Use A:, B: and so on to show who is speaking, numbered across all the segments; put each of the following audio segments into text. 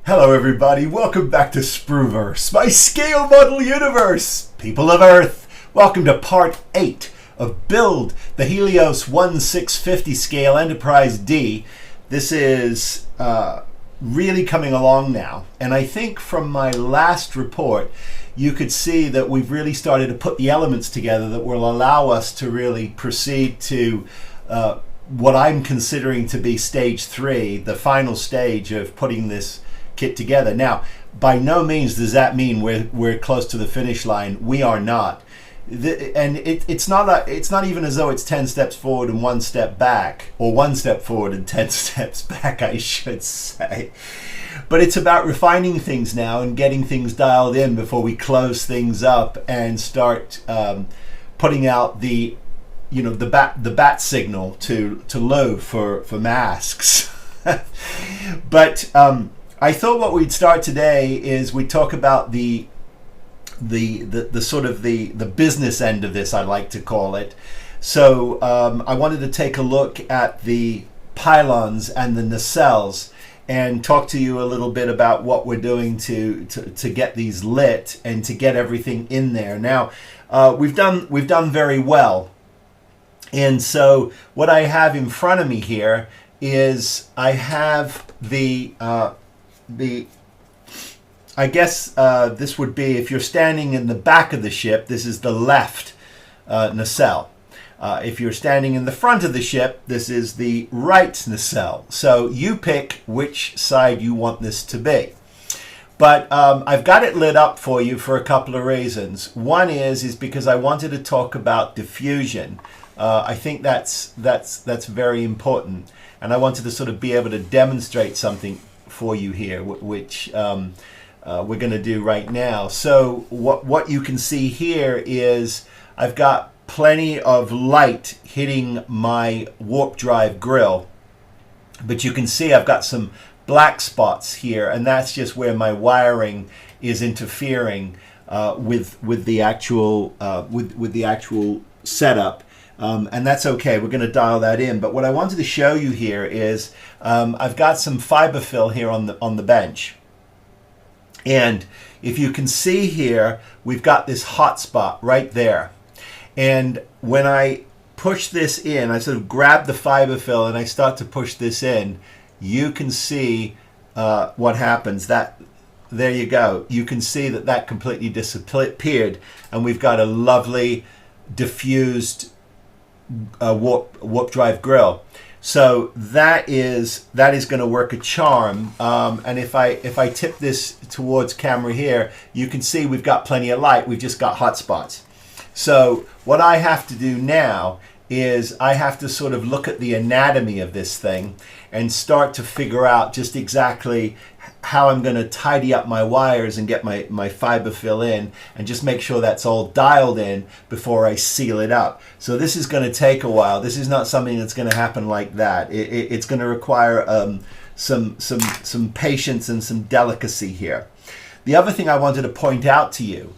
A: Hello everybody, welcome back to Spruverse, my scale model universe. People of Earth, welcome to part 8 of Build the Helios 1650 Scale Enterprise D. This is really coming along now, and I think from my last report you could see that we've really started to put the elements together that will allow us to really proceed to what I'm considering to be stage 3, the final stage of putting this kit together. Now, by no means does that mean we're close to the finish line. We are not. It's not even as though it's 10 steps forward and 1 step back, or 1 step forward and 10 steps back, I should say. But it's about refining things now and getting things dialed in before we close things up and start putting out the bat signal to low for masks. But I thought what we'd start today is we'd talk about the sort of the business end of this, I like to call it. So I wanted to take a look at the pylons and the nacelles and talk to you a little bit about what we're doing to get these lit and to get everything in there. Now we've done very well, and so what I have in front of me here is I have I guess this would be, if you're standing in the back of the ship, this is the left nacelle. If you're standing in the front of the ship, this is the right nacelle. So you pick which side you want this to be. But I've got it lit up for you for a couple of reasons. One is because I wanted to talk about diffusion. I think that's very important, and I wanted to sort of be able to demonstrate something for you here, which we're going to do right now. So what you can see here is I've got plenty of light hitting my warp drive grill, but you can see I've got some black spots here, and that's just where my wiring is interfering with the actual setup. And that's okay, we're going to dial that in. But what I wanted to show you here is I've got some fiber fill here on the bench. And if you can see here, we've got this hot spot right there. And when I push this in, I sort of grab the fiber fill and I start to push this in, you can see what happens. There you go. You can see that completely disappeared, and we've got a lovely diffused warp drive grill. So that is going to work a charm. And if I tip this towards camera here, you can see we've got plenty of light. We've just got hot spots. So what I have to do now is I have to sort of look at the anatomy of this thing and start to figure out just exactly how I'm going to tidy up my wires and get my fiber fill in and just make sure that's all dialed in before I seal it up. So this is going to take a while. This is not something that's going to happen like that. It's going to require some patience and some delicacy here. The other thing I wanted to point out to you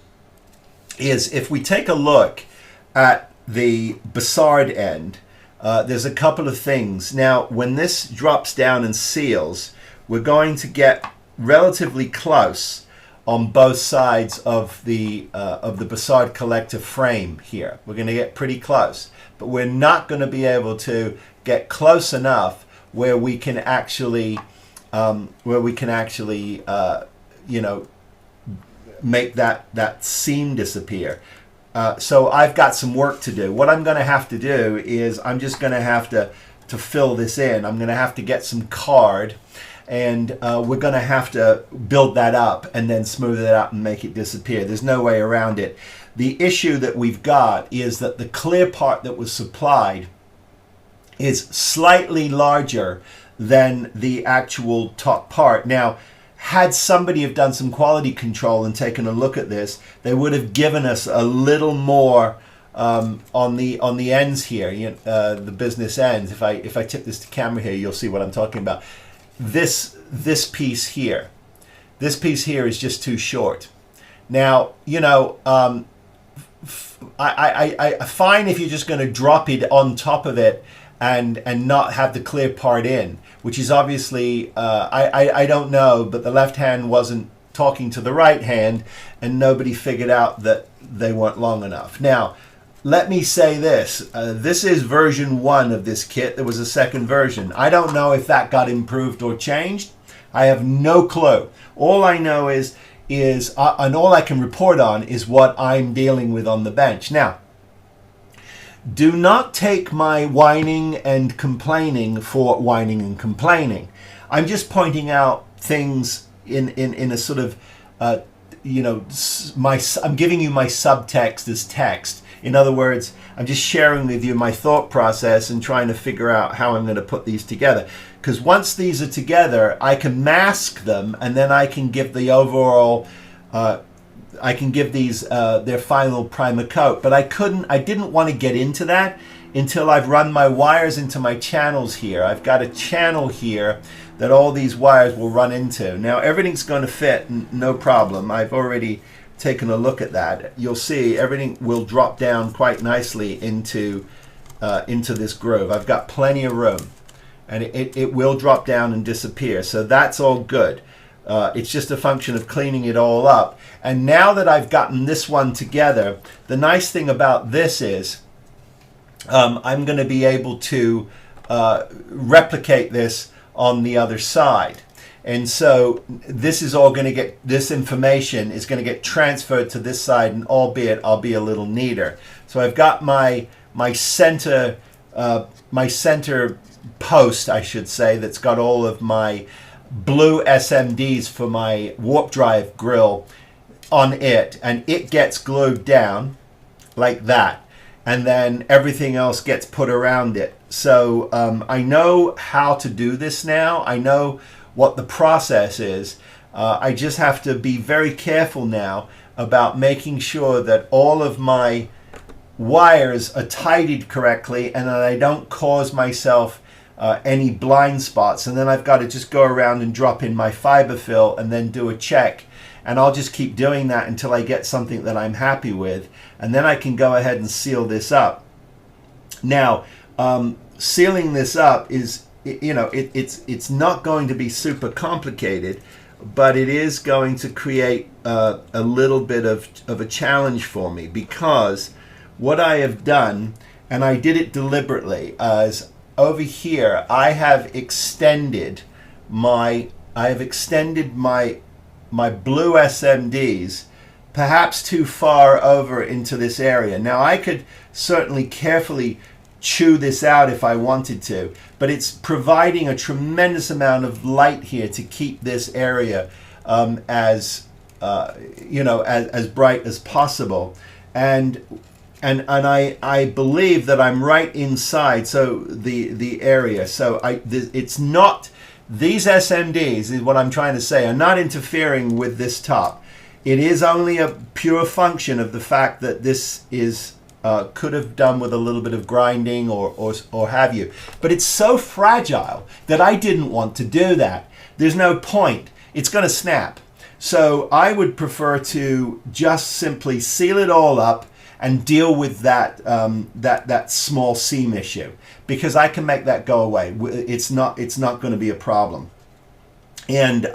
A: is if we take a look at the Bassard end, there's a couple of things. Now, when this drops down and seals, we're going to get relatively close on both sides of the Bassard collector frame here. We're going to get pretty close, but we're not going to be able to get close enough where we can actually make that seam disappear. So I've got some work to do. What I'm going to have to do is I'm just going to have to fill this in. I'm going to have to get some card, and we're going to have to build that up and then smooth it out and make it disappear. There's no way around it. The issue that we've got is that the clear part that was supplied is slightly larger than the actual top part. Now, had somebody have done some quality control and taken a look at this, they would have given us a little more on the ends here, the business ends. If I tip this to camera here, you'll see what I'm talking about. This piece here is just too short. Now, I fine if you're just going to drop it on top of it and not have the clear part in, which is obviously, I don't know, but the left hand wasn't talking to the right hand, and nobody figured out that they weren't long enough. Now, let me say this. This is version 1 of this kit. There was a second version. I don't know if that got improved or changed. I have no clue. All I know is and all I can report on is what I'm dealing with on the bench. Now, do not take my whining and complaining for whining and complaining. I'm just pointing out things in a sort of, I'm giving you my subtext as text. In other words, I'm just sharing with you my thought process and trying to figure out how I'm going to put these together. Because once these are together, I can mask them, and then I can give the overall, I can give these their final primer coat. But I didn't want to get into that until I've run my wires into my channels here. I've got a channel here that all these wires will run into. Now everything's going to fit, no problem. I've already taken a look at that. You'll see everything will drop down quite nicely into this groove. I've got plenty of room, and it will drop down and disappear. So that's all good. It's just a function of cleaning it all up. And now that I've gotten this one together, the nice thing about this is I'm going to be able to replicate this on the other side. And so this is all going to get, this information is going to get transferred to this side, and albeit I'll be a little neater. So I've got my center post, I should say, that's got all of my blue SMDs for my warp drive grill on it, and it gets glued down like that, and then everything else gets put around it. So I know how to do this now. I know what the process is. I just have to be very careful now about making sure that all of my wires are tidied correctly and that I don't cause myself any blind spots. And then I've got to just go around and drop in my fiber fill and then do a check. And I'll just keep doing that until I get something that I'm happy with. And then I can go ahead and seal this up. Now, sealing this up is, it's not going to be super complicated, but it is going to create a little bit of a challenge for me, because what I have done, and I did it deliberately, is over here I have extended my blue SMDs perhaps too far over into this area. Now I could certainly carefully chew this out if I wanted to, but it's providing a tremendous amount of light here to keep this area as bright as possible. And I believe that I'm right inside, so the area. So it's not, these SMDs, is what I'm trying to say, are not interfering with this top. It is only a pure function of the fact that this is could have done with a little bit of grinding or have you. But it's so fragile that I didn't want to do that. There's no point. It's going to snap. So I would prefer to just simply seal it all up and deal with that that small seam issue, because I can make that go away. It's not going to be a problem. And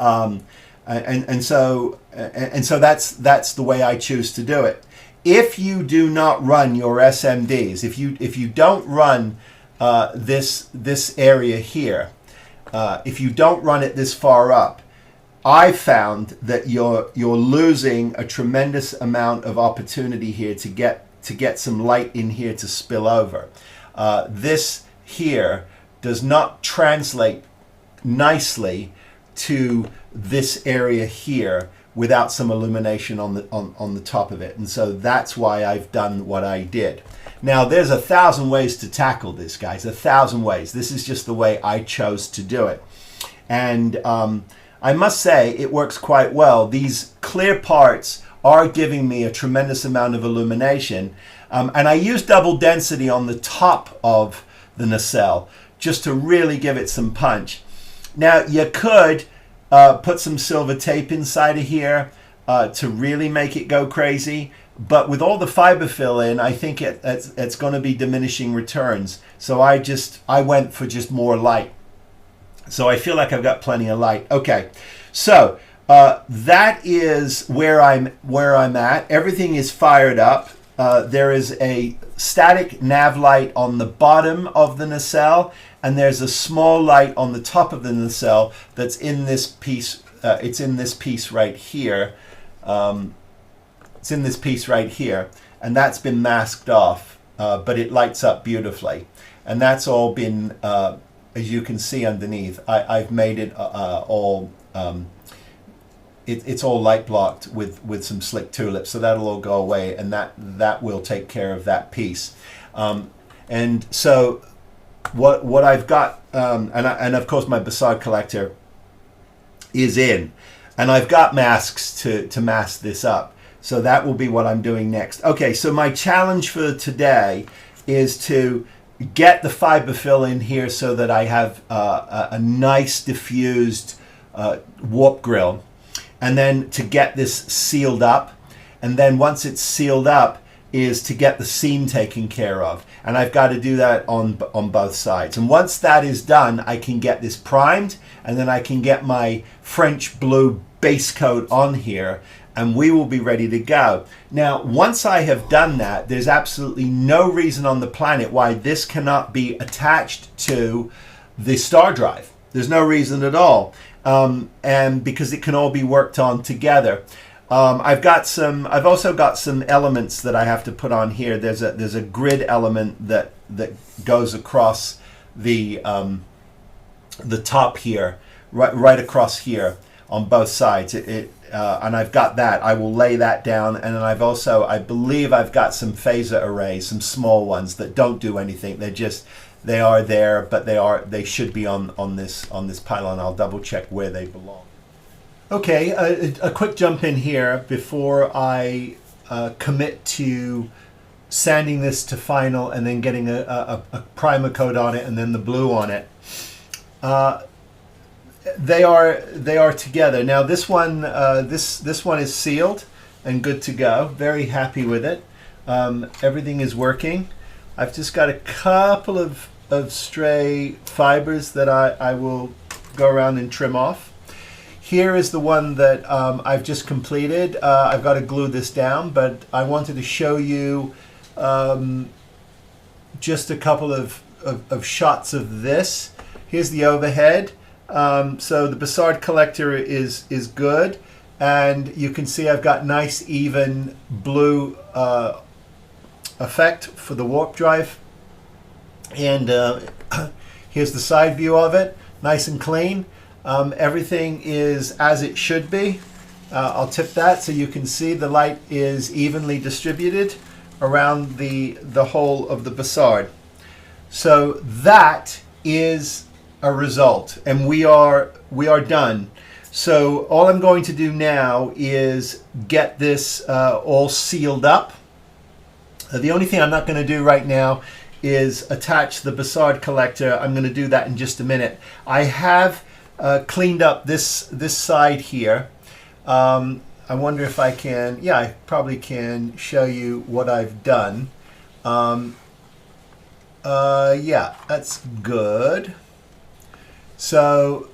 A: so that's the way I choose to do it. If you do not run your SMDs, if you don't run this area here, if you don't run it this far up, I found that you're losing a tremendous amount of opportunity here to get some light in here to spill over. This here does not translate nicely to this area here without some illumination on the top of it. And so that's why I've done what I did. Now there's 1,000 ways to tackle this, guys, 1,000 ways. This is just the way I chose to do it. And I must say it works quite well. These clear parts are giving me a tremendous amount of illumination. And I use double density on the top of the nacelle just to really give it some punch. Now you could put some silver tape inside of here to really make it go crazy. but with all the fiber fill in, I think it's going to be diminishing returns. So I went for just more light. So I feel like I've got plenty of light. Okay, so that is where I'm at. Everything is fired up. There is a static nav light on the bottom of the nacelle, and there's a small light on the top of the nacelle that's in this piece. It's in this piece right here. It's in this piece right here, and that's been masked off, but it lights up beautifully. And that's all been, as you can see underneath, I've made it all, it's all light blocked with some slick tulips, so that'll all go away, and that will take care of that piece. And so what I've got, and of course my Bassard collector is in, and I've got masks to mask this up. So that will be what I'm doing next. Okay, so my challenge for today is to get the fiber fill in here so that I have a nice diffused warp grill, and then to get this sealed up, and then once it's sealed up is to get the seam taken care of, and I've got to do that on both sides. And once that is done, I can get this primed, and then I can get my French blue base coat on here, and we will be ready to go. Now, once I have done that, there's absolutely no reason on the planet why this cannot be attached to the star drive. There's no reason at all, and because it can all be worked on together. I've also got some elements that I have to put on here. There's a grid element that goes across the top here, right across here on both sides. And I've got that. I will lay that down, and then I believe I've got some phaser arrays, some small ones that don't do anything. They are there, but they should be on this pylon. I'll double check where they belong. Okay, a quick jump in here before I commit to sanding this to final and then getting a primer coat on it and then the blue on it. They are together now. This one this one is sealed and good to go. Very happy with it. Everything is working. I've just got a couple of stray fibers that I will go around and trim off. Here is the one that I've just completed. I've got to glue this down, but I wanted to show you just a couple of shots of this. Here's the overhead. So the Bassard collector is good, and you can see I've got nice even blue effect for the warp drive, and here's the side view of it, nice and clean. Everything is as it should be. I'll tip that so you can see the light is evenly distributed around the whole of the Bassard. So that is a result, and we are done. So all I'm going to do now is get this all sealed up. The only thing I'm not going to do right now is attach the Bassard collector. I'm going to do that in just a minute. I have cleaned up this side here. I wonder if I can, yeah, I probably can show you what I've done. Yeah, that's good. So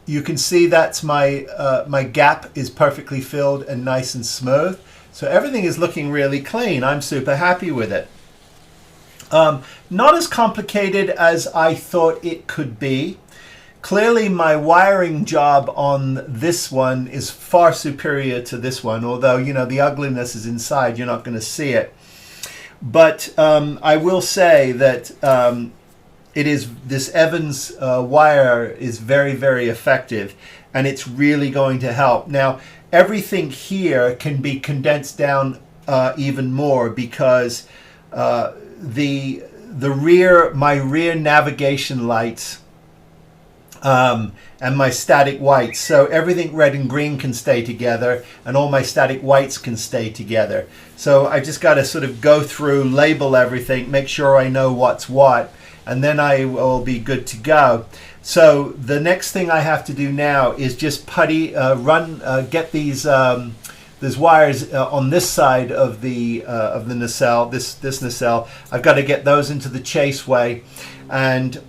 A: you can see that's my gap is perfectly filled and nice and smooth. So everything is looking really clean. I'm super happy with it. Not as complicated as I thought it could be. Clearly my wiring job on this one is far superior to this one, although, you know, the ugliness is inside. You're not going to see it. But I will say that it is, this Evans wire is very, very effective, and it's really going to help. Now, everything here can be condensed down even more, because my rear navigation lights and my static whites, so everything red and green can stay together, and all my static whites can stay together. So I just got to sort of go through, label everything, make sure I know what's what, and then I will be good to go. So the next thing I have to do now is just putty, get these there's wires on this side of the nacelle, this nacelle. I've got to get those into the chaseway, and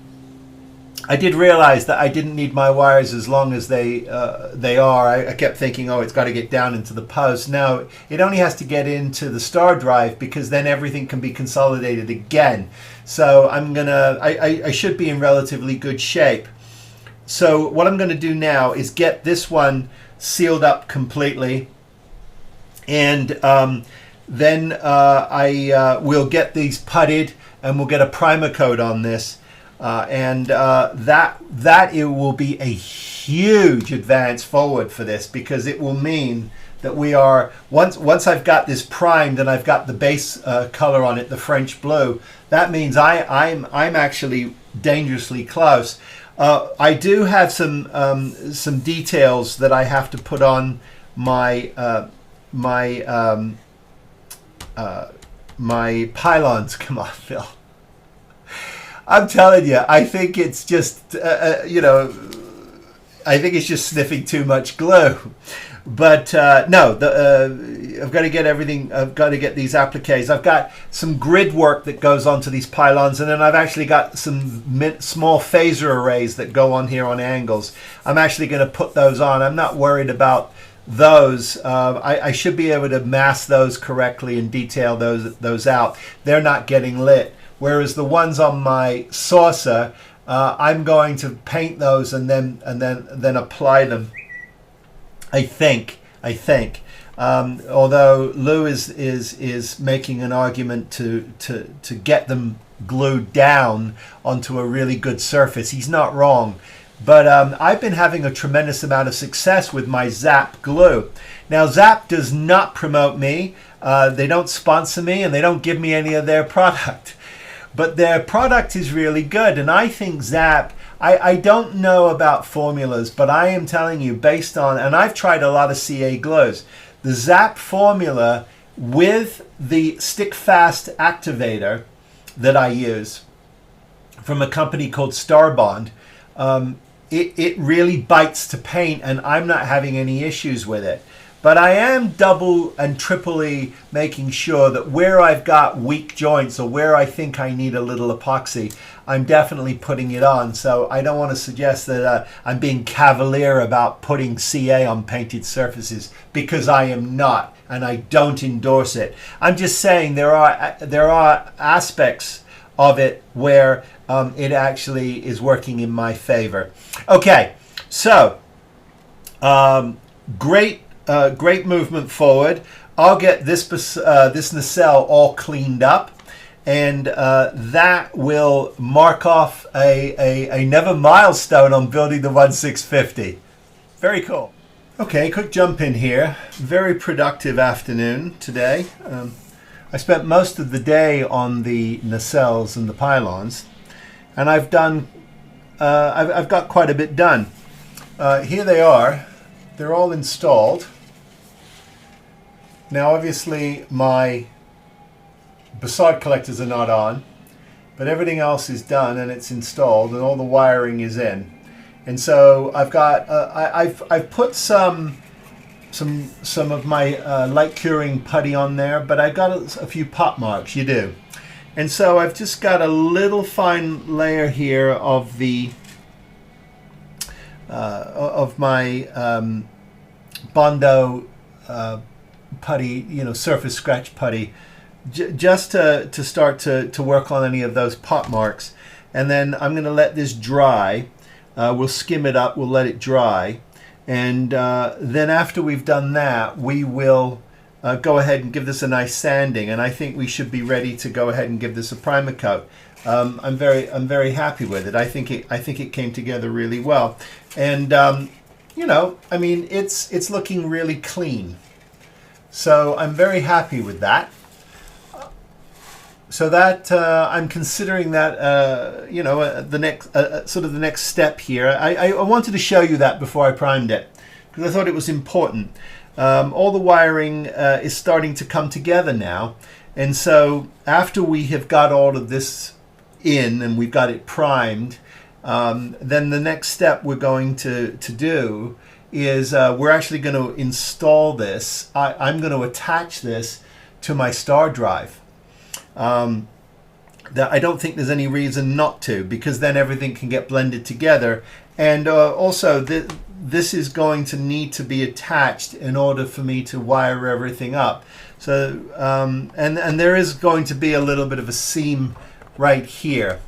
A: I did realize that I didn't need my wires as long as they are. I kept thinking, oh, it's got to get down into the post. No, it only has to get into the star drive, because then everything can be consolidated again. So I should be in relatively good shape. So what I'm going to do now is get this one sealed up completely, and then I will get these putted, and we'll get a primer coat on this. That it will be a huge advance forward for this, because it will mean that we are, once I've got this primed and I've got the base color on it, the French blue, that means I'm actually dangerously close. I do have some details that I have to put on my my pylons. Come on, Phil. I'm telling you, I think it's just, I think it's just sniffing too much glue. But no, I've got to get everything, I've got to get these appliques. I've got some grid work that goes onto these pylons, and then I've actually got some small phaser arrays that go on here on angles. I'm actually going to put those on. I'm not worried about those. I should be able to mask those correctly and detail those out. They're not getting lit. Whereas the ones on my saucer, I'm going to paint those and then apply them. I think. Although Lou is making an argument to get them glued down onto a really good surface. He's not wrong. But I've been having a tremendous amount of success with my Zap glue. Now, Zap does not promote me. They don't sponsor me, and they don't give me any of their product. But their product is really good, and I think Zap, I don't know about formulas, but I am telling you, based on, and I've tried a lot of CA glues, the Zap formula with the stick fast activator that I use from a company called Starbond, it really bites to paint, and I'm not having any issues with it. But I am double and triply making sure that where I've got weak joints, or where I think I need a little epoxy, I'm definitely putting it on. So I don't want to suggest that I'm being cavalier about putting CA on painted surfaces, because I am not, and I don't endorse it. I'm just saying there are aspects of it where it actually is working in my favor. Okay, so great movement forward. I'll get this nacelle all cleaned up, and that will mark off another milestone on building the 1650. Very cool. Okay, quick jump in here. Very productive afternoon today. I spent most of the day on the nacelles and the pylons, and I've got quite a bit done. Here they are. They're all installed. Now, obviously, my basalt collectors are not on, but everything else is done and it's installed, and all the wiring is in. And so I've got I've put some of my light curing putty on there, but I got a few pop marks. You do, and so I've just got a little fine layer here of the of my Bondo putty, surface scratch putty, just to start to work on any of those pop marks. And then I'm going to let this dry. We'll skim it up, we'll let it dry, and then after we've done that, we will go ahead and give this a nice sanding, and I think we should be ready to go ahead and give this a primer coat. I'm very happy with it. I think it came together really well, and I mean, it's looking really clean. So I'm very happy with that. So that I'm considering that the next sort of the next step here. I wanted to show you that before I primed it, because I thought it was important. All the wiring is starting to come together now, and so after we have got all of this in and we've got it primed, then the next step we're going to do is we're actually going to install this. I'm going to attach this to my star drive. That I don't think there's any reason not to, because then everything can get blended together. And also, this is going to need to be attached in order for me to wire everything up. So, and there is going to be a little bit of a seam right here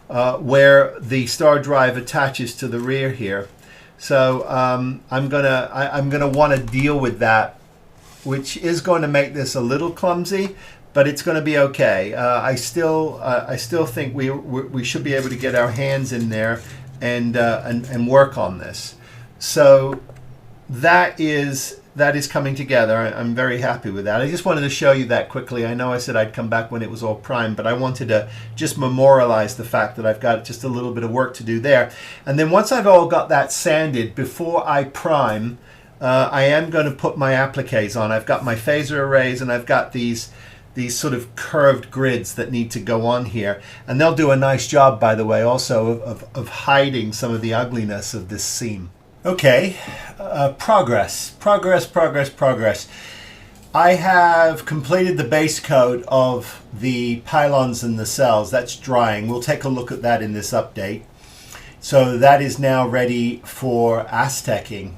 A: where the star drive attaches to the rear here. So I'm gonna want to deal with that, which is going to make this a little clumsy, but it's going to be okay. I still think we should be able to get our hands in there and work on this. So that is coming together. I'm very happy with that. I just wanted to show you that quickly. I know I said I'd come back when it was all primed, but I wanted to just memorialize the fact that I've got just a little bit of work to do there. And then once I've all got that sanded, before I prime, I am going to put my appliques on. I've got my phaser arrays, and I've got these sort of curved grids that need to go on here. And they'll do a nice job, by the way, also of hiding some of the ugliness of this seam. Okay, progress. I have completed the base coat of the pylons and nacelles. That's drying. We'll take a look at that in this update. So that is now ready for Aztecing.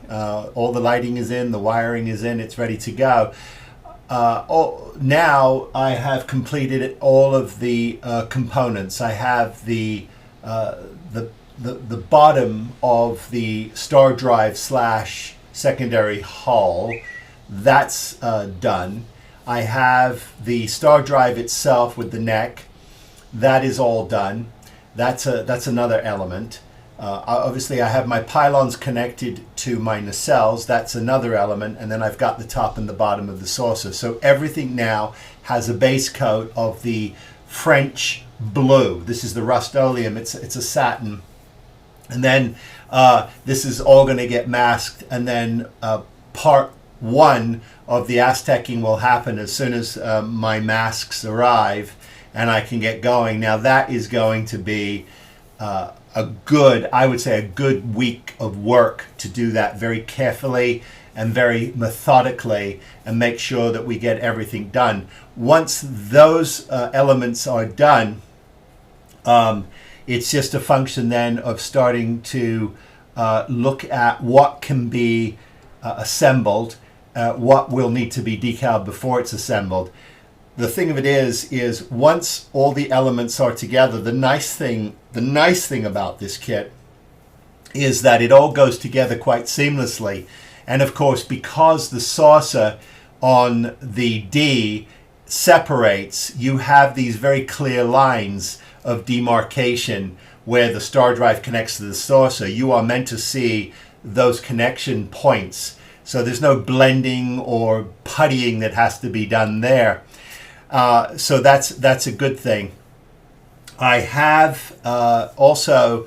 A: All the lighting is in, the wiring is in, it's ready to go. Now I have completed all of the components. I have the bottom of the star drive / secondary hull. That's done. I have the star drive itself with the neck. That is all done. That's another element. Obviously I have my pylons connected to my nacelles. That's another element. And then I've got the top and the bottom of the saucer. So everything now has a base coat of the French blue. This is the Rust-Oleum. It's a satin. And then this is all going to get masked, and then part 1 of the Aztecing will happen as soon as my masks arrive and I can get going. Now that is going to be I would say a good week of work to do that very carefully and very methodically and make sure that we get everything done. Once those elements are done, it's just a function then of starting to look at what can be assembled, what will need to be decaled before it's assembled. The thing of it is once all the elements are together, the nice thing about this kit is that it all goes together quite seamlessly. And of course, because the saucer on the D separates, you have these very clear lines of demarcation where the star drive connects to the saucer. You are meant to see those connection points. So there's no blending or puttying that has to be done there. So that's a good thing. I have also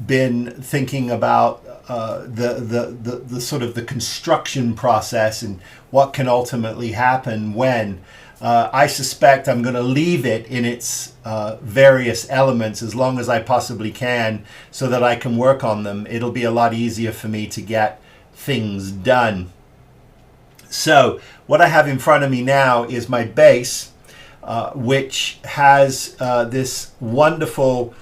A: been thinking about the sort of the construction process and what can ultimately happen when. I suspect I'm going to leave it in its various elements as long as I possibly can so that I can work on them. It'll be a lot easier for me to get things done. So what I have in front of me now is my base, which has this wonderful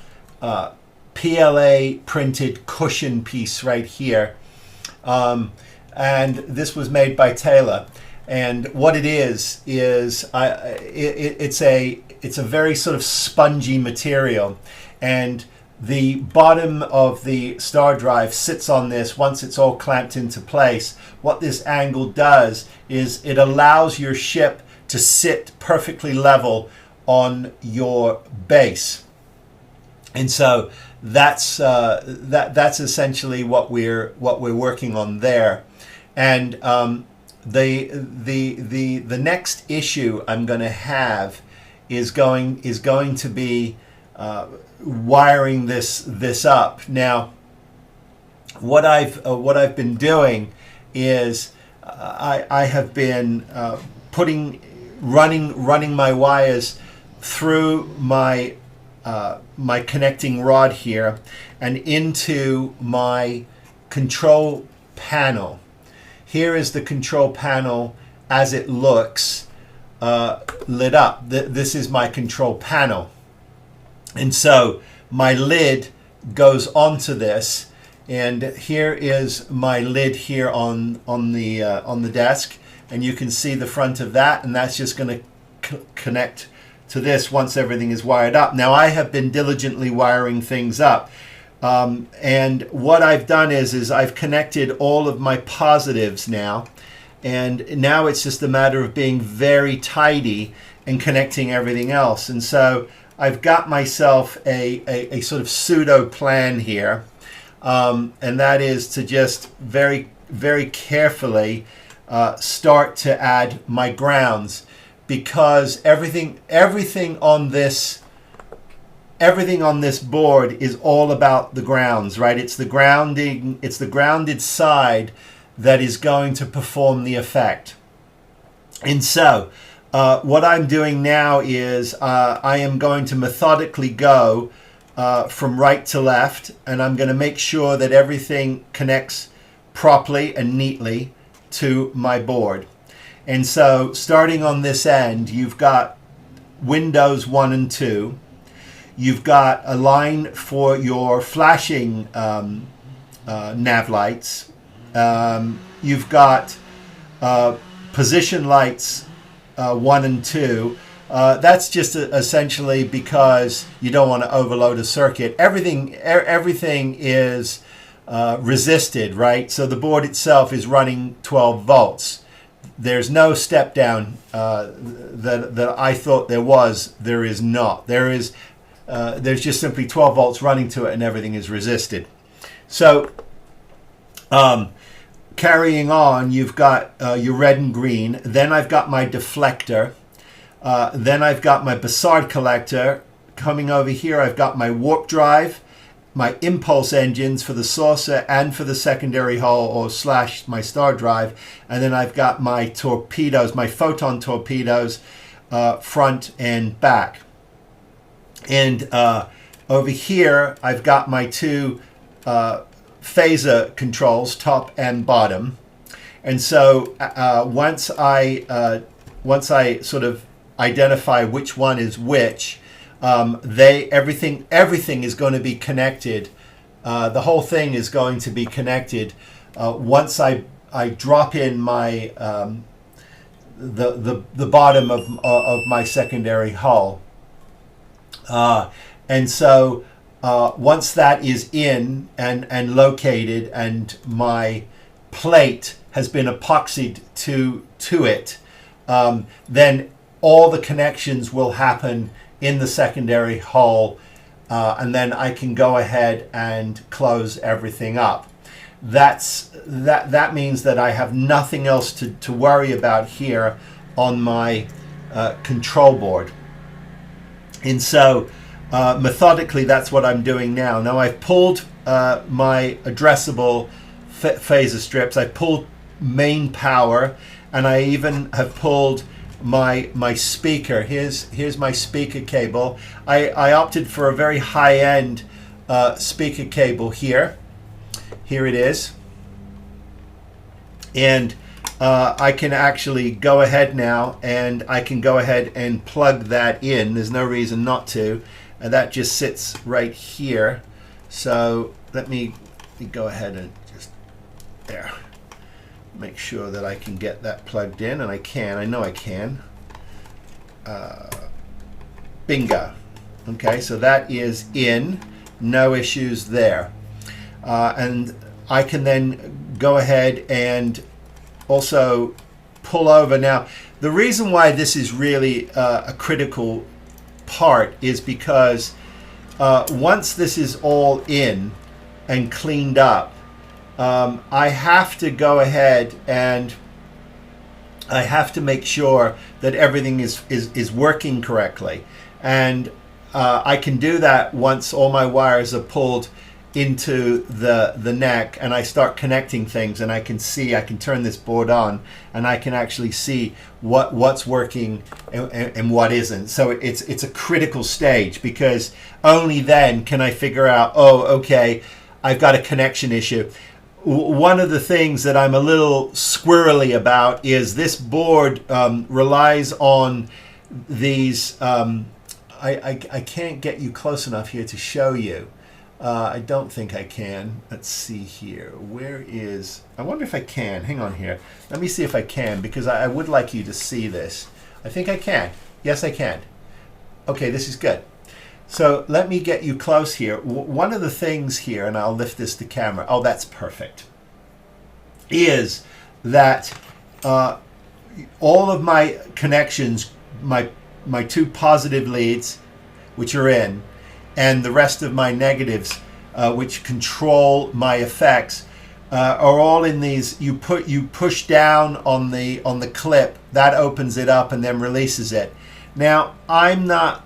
A: PLA printed cushion piece right here. And this was made by Taylor. And what it is it's a very sort of spongy material, and the bottom of the star drive sits on this. Once it's all clamped into place, what this angle does is it allows your ship to sit perfectly level on your base. And so that's essentially what we're working on there. And the next issue I'm going to have is going to be wiring this up. Now, what I've been doing is I have been running my wires through my my connecting rod here and into my control panel. Here is the control panel as it looks lit up. This is my control panel. And so my lid goes onto this, and here is my lid here on the desk, and you can see the front of that, and that's just going to connect to this once everything is wired up. Now I have been diligently wiring things up, and what I've done is I've connected all of my positives now, and now it's just a matter of being very tidy and connecting everything else. And so I've got myself a sort of pseudo plan here, and that is to just very, very carefully start to add my grounds, because everything on this board is all about the grounds, right? It's the grounding, it's the grounded side that is going to perform the effect. And so what I'm doing now is I am going to methodically go from right to left, and I'm going to make sure that everything connects properly and neatly to my board. And so starting on this end, you've got windows 1 and 2. You've got a line for your flashing nav lights. You've got position lights 1 and 2. That's just essentially because you don't want to overload a circuit. Everything is resisted, right? So the board itself is running 12 volts. There's no step down that I thought there was. There is not. There's just simply 12 volts running to it, and everything is resisted. So carrying on, you've got your red and green. Then I've got my deflector. Then I've got my Bassard collector. Coming over here, I've got my warp drive, my impulse engines for the saucer and for the secondary hull or / my star drive. And then I've got my torpedoes, my photon torpedoes, front and back. And over here, I've got my 2 phaser controls, top and bottom. And so once I sort of identify which one is which, everything is going to be connected. The whole thing is going to be connected once I drop in my the bottom of my secondary hull. And so once that is in and located, and my plate has been epoxied to it, then all the connections will happen in the secondary hull, and then I can go ahead and close everything up. That means that I have nothing else to worry about here on my control board. And so methodically, that's what I'm doing now. Now I've pulled my addressable phaser strips. I pulled main power, and I even have pulled my speaker. Here's my speaker cable. I opted for a very high-end speaker cable here. Here it is. And I can actually go ahead now, and I can go ahead and plug that in. There's no reason not to. And that just sits right here. So let me go ahead and just there. Make sure that I can get that plugged in, and I can. I know I can. Bingo. Okay, so that is in. No issues there. And I can then go ahead and also pull over. Now, the reason why this is really a critical part is because once this is all in and cleaned up, I have to go ahead and I have to make sure that everything is working correctly. And I can do that once all my wires are pulled into the neck, and I start connecting things, and I can turn this board on, and I can actually see what's working and what isn't. So it's a critical stage, because only then can I figure out, oh, okay, I've got a connection issue. one of the things that I'm a little squirrely about is this board relies on these. I can't get you close enough here to show you. I don't think I can. Let's see here. Where is... I wonder if I can. Hang on here. Let me see if I can, because I would like you to see this. I think I can. Yes, I can. Okay, this is good. So let me get you close here. One of the things here, and I'll lift this to camera. Oh, that's perfect. Is that all of my connections, my two positive leads, which are in, and the rest of my negatives, which control my effects, are all in these. You push down on the clip, that opens it up and then releases it. Now I'm not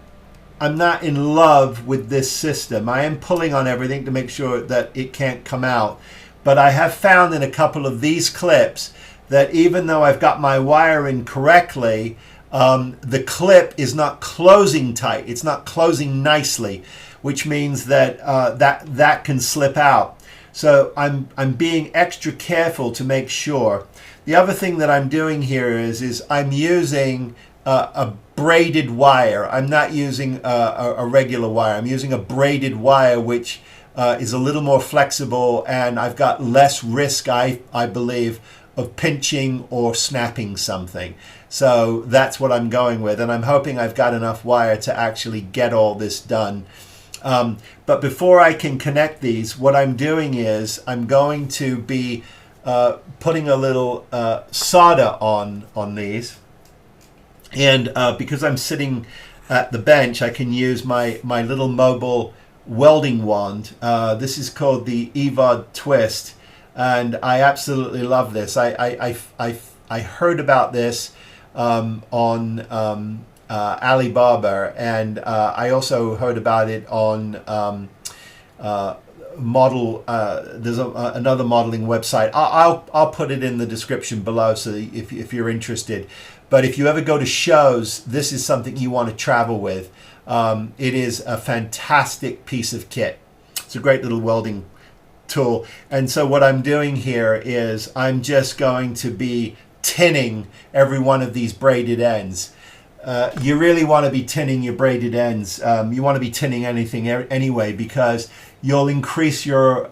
A: in love with this system. I am pulling on everything to make sure that it can't come out, but I have found in a couple of these clips that even though I've got my wire in correctly, the clip is not closing tight. It's not closing nicely, which means that that can slip out. So I'm being extra careful to make sure. The other thing that I'm doing here is I'm using a braided wire. I'm not using a regular wire. I'm using a braided wire, which is a little more flexible, and I've got less risk, I believe, of pinching or snapping something. So that's what I'm going with, and I'm hoping I've got enough wire to actually get all this done. But before I can connect these, what I'm doing is I'm going to be putting a little solder on these, and because I'm sitting at the bench, I can use my little mobile welding wand. This is called the EVOD Twist, and I absolutely love this. I heard about this on Alibaba, and I also heard about it on model. There's another modeling website. I'll put it in the description below, so that if you're interested. But if you ever go to shows, this is something you want to travel with. It is a fantastic piece of kit. It's a great little welding tool. And so what I'm doing here is I'm just going to be tinning every one of these braided ends. You really want to be tinning your braided ends. You want to be tinning anything anyway, because you'll increase your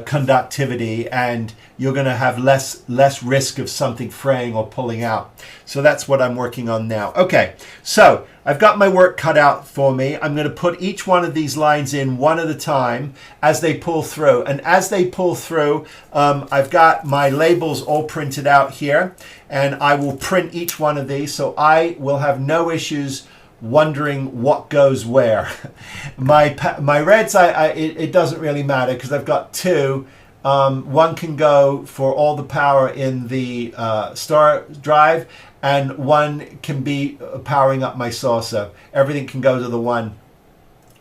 A: conductivity, and you're going to have less risk of something fraying or pulling out. So that's what I'm working on now. Okay, so I've got my work cut out for me. I'm going to put each one of these lines in one at a time as they pull through. And as they pull through, I've got my labels all printed out here, and I will print each one of these, so I will have no issues wondering what goes where. My reds, it doesn't really matter, because I've got two. One can go for all the power in the star drive, and one can be powering up my saucer. Everything can go to the one.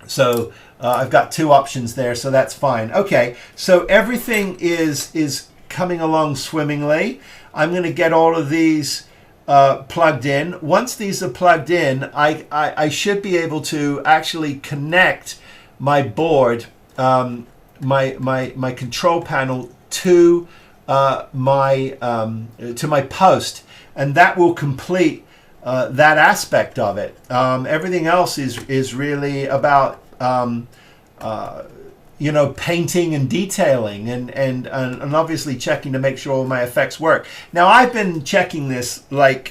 A: So I've got two options there, so that's fine. Okay, so everything is coming along swimmingly. I'm going to get all of these plugged in. Once these are plugged in, I should be able to actually connect my board, my control panel to my post, and that will complete that aspect of it. Everything else is really about painting and detailing, and obviously checking to make sure all my effects work. Now, I've been checking this, but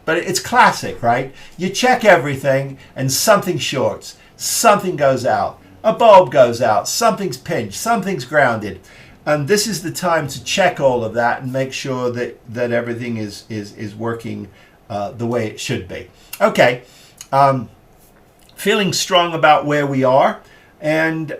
A: it's classic, right? You check everything and something shorts, something goes out, a bulb goes out, something's pinched, something's grounded. And this is the time to check all of that and make sure that everything is working the way it should be. Okay, feeling strong about where we are. And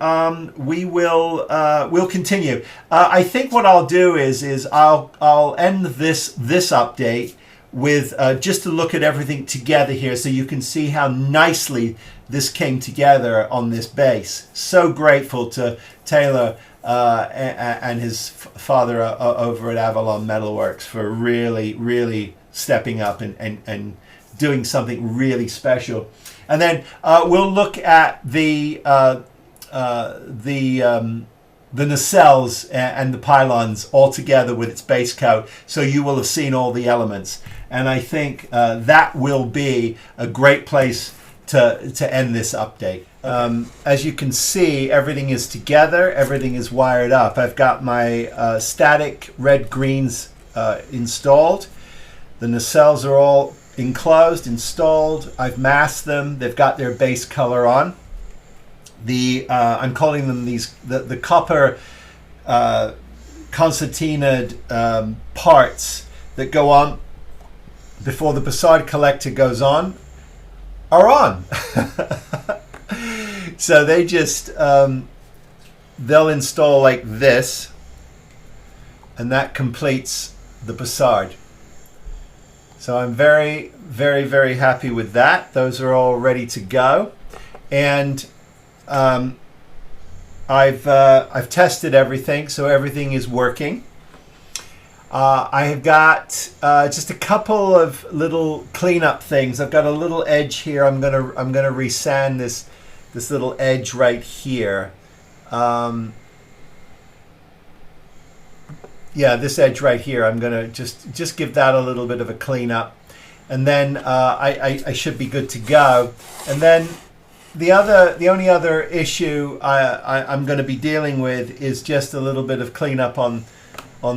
A: we'll continue. I think what I'll do is I'll end this update with just to look at everything together here, so you can see how nicely this came together on this base. So grateful to Taylor and his father over at Avalon Metalworks for really stepping up and doing something really special. And then we'll look at the the nacelles and the pylons all together with its base coat, so you will have seen all the elements. And I think that will be a great place to end this update. As you can see, everything is together, everything is wired up. I've got my static red greens installed. The nacelles are all enclosed, installed. I've masked them. They've got their base color on. I'm calling them the copper concertinaed parts that go on before the Bussard collector goes on are on. So they just they'll install like this, and that completes the Bussard. So I'm very, very, very happy with that. Those are all ready to go, and I've tested everything, so everything is working. I have got just a couple of little cleanup things. I've got a little edge here. I'm gonna resand this little edge right here. Yeah, this edge right here. I'm gonna just give that a little bit of a cleanup, and then I should be good to go. And then the only other issue I'm going to be dealing with is just a little bit of cleanup on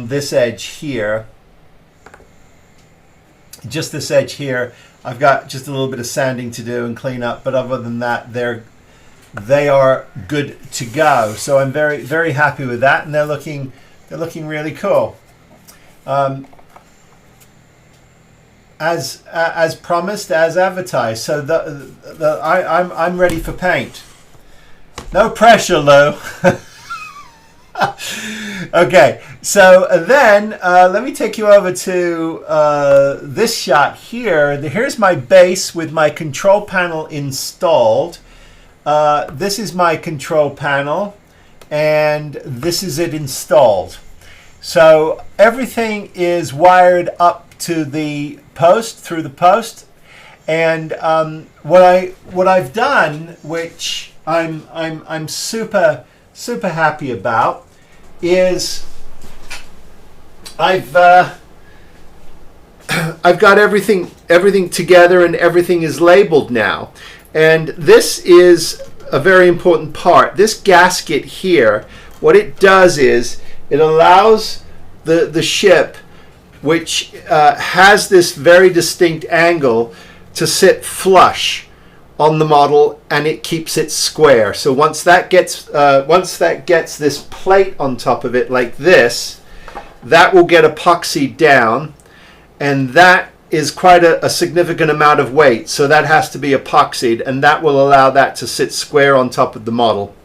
A: this edge here. Just this edge here. I've got just a little bit of sanding to do and clean up, but other than that, they are good to go. So I'm very, very happy with that, and they're looking really cool. As promised, as advertised. So I'm ready for paint. No pressure, Lou. Okay, so then let me take you over to this shot here. Here's my base with my control panel installed. This is my control panel, and this is it installed. So everything is wired up to the post, through the post, and what I've done, which I'm super happy about, is I've got everything together, and everything is labeled now. And this is a very important part. This gasket here, what it does is it allows the ship, which has this very distinct angle, to sit flush on the model, and it keeps it square. So once that gets this plate on top of it like this, that will get epoxied down, and that is quite a significant amount of weight. So that has to be epoxied, and that will allow that to sit square on top of the model.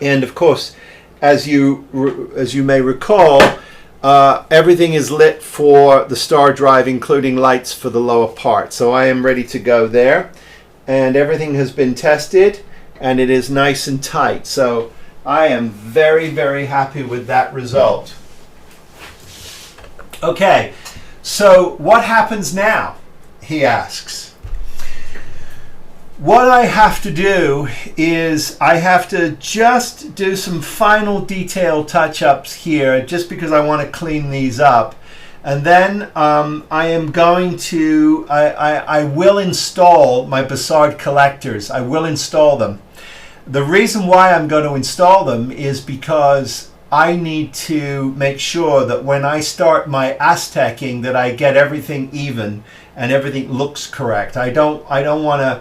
A: And of course, as you may recall, everything is lit for the star drive, including lights for the lower part. So I am ready to go there, and everything has been tested, and it is nice and tight. So I am very, very happy with that result. Okay, so what happens now, he asks. What I have to do is I have to just do some final detail touch-ups here, just because I want to clean these up. And then I am going to, I will install my Bussard collectors. I will install them. The reason why I'm going to install them is because I need to make sure that when I start my Aztecing, that I get everything even and everything looks correct. I don't want to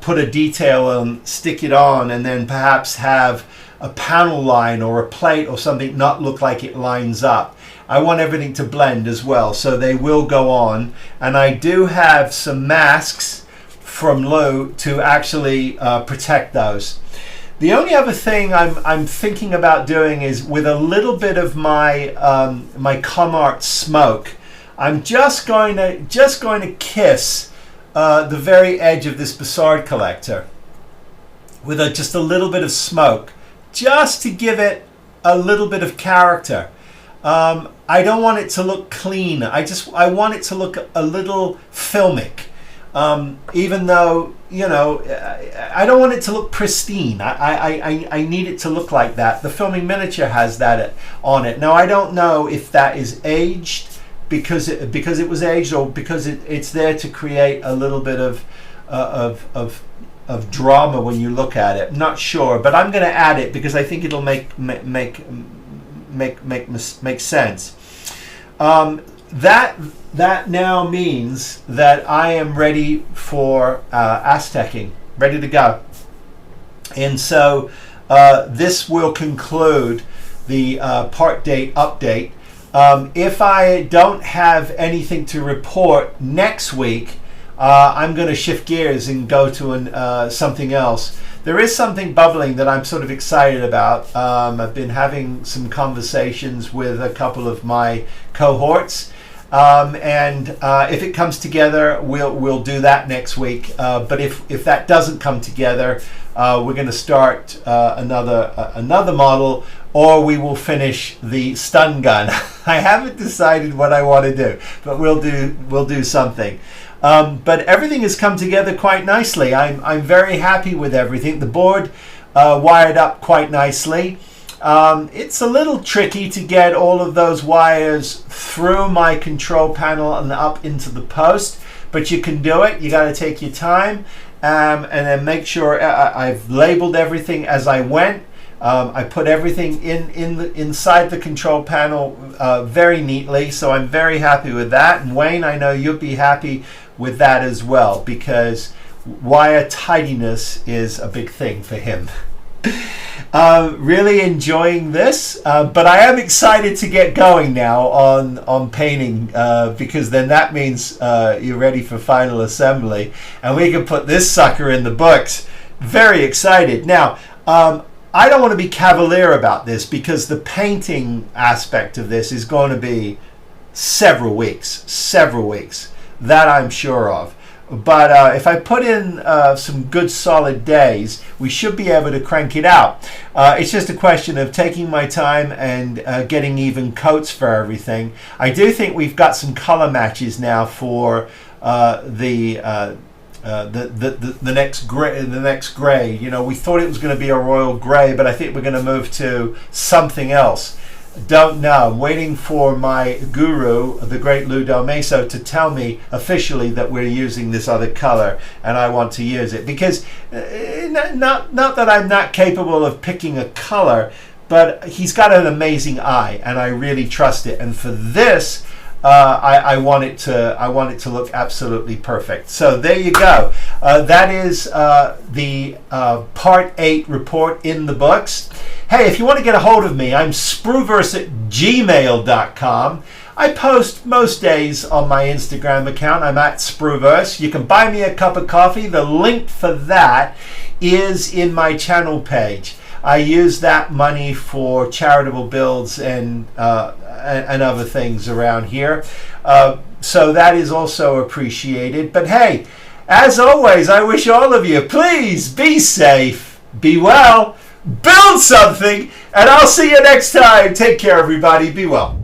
A: put a detail and stick it on, and then perhaps have a panel line or a plate or something not look like it lines up. I want everything to blend as well, so they will go on. And I do have some masks from Lou to actually protect those. The only other thing I'm thinking about doing is, with a little bit of my my Comart smoke, I'm just going to kiss the very edge of this Bussard collector with just a little bit of smoke, just to give it a little bit of character. I don't want it to look clean. I want it to look a little filmic. even though, you know, I don't want it to look pristine. I need it to look like that. The filming miniature has that on it. Now, I don't know if that is aged because it was aged, or because it's there to create a little bit of drama when you look at it. I'm not sure, but I'm going to add it because I think it'll make sense. That now means that I am ready for Aztecing, ready to go. And so this will conclude the part date update. If I don't have anything to report next week, I'm going to shift gears and go to something else. There is something bubbling that I'm sort of excited about. I've been having some conversations with a couple of my cohorts. And if it comes together, we'll do that next week. But if that doesn't come together, we're going to start another model, or we will finish the stun gun. I haven't decided what I want to do, but we'll do something. But everything has come together quite nicely. I'm very happy with everything. The board wired up quite nicely. It's a little tricky to get all of those wires through my control panel and up into the post, but you can do it. You got to take your time, and then make sure I've labeled everything as I went. I put everything inside the control panel very neatly, so I'm very happy with that. And Wayne, I know you'll be happy with that as well, because wire tidiness is a big thing for him. Really enjoying this, but I am excited to get going now on painting, because then that means you're ready for final assembly, and we can put this sucker in the books. Very excited. Now, I don't want to be cavalier about this, because the painting aspect of this is going to be several weeks, that I'm sure of. But if I put in some good solid days, we should be able to crank it out. It's just a question of taking my time and getting even coats for everything. I do think we've got some color matches now for the next gray. The next gray. You know, we thought it was going to be a royal gray, but I think we're going to move to something else. Don't know. I'm waiting for my guru, the great Lou Del Meso, to tell me officially that we're using this other color, and I want to use it, because not that I'm not capable of picking a color, but he's got an amazing eye, and I really trust it. And for this, I want it to look absolutely perfect. So there you go. That is the Part 8 report in the books. Hey, if you want to get a hold of me, I'm spruverse@gmail.com. I post most days on my Instagram account. I'm at Spruverse. You can buy me a cup of coffee. The link for that is in my channel page. I use that money for charitable builds and other things around here. So that is also appreciated. But hey, as always, I wish all of you, please be safe, be well, build something, and I'll see you next time. Take care, everybody. Be well.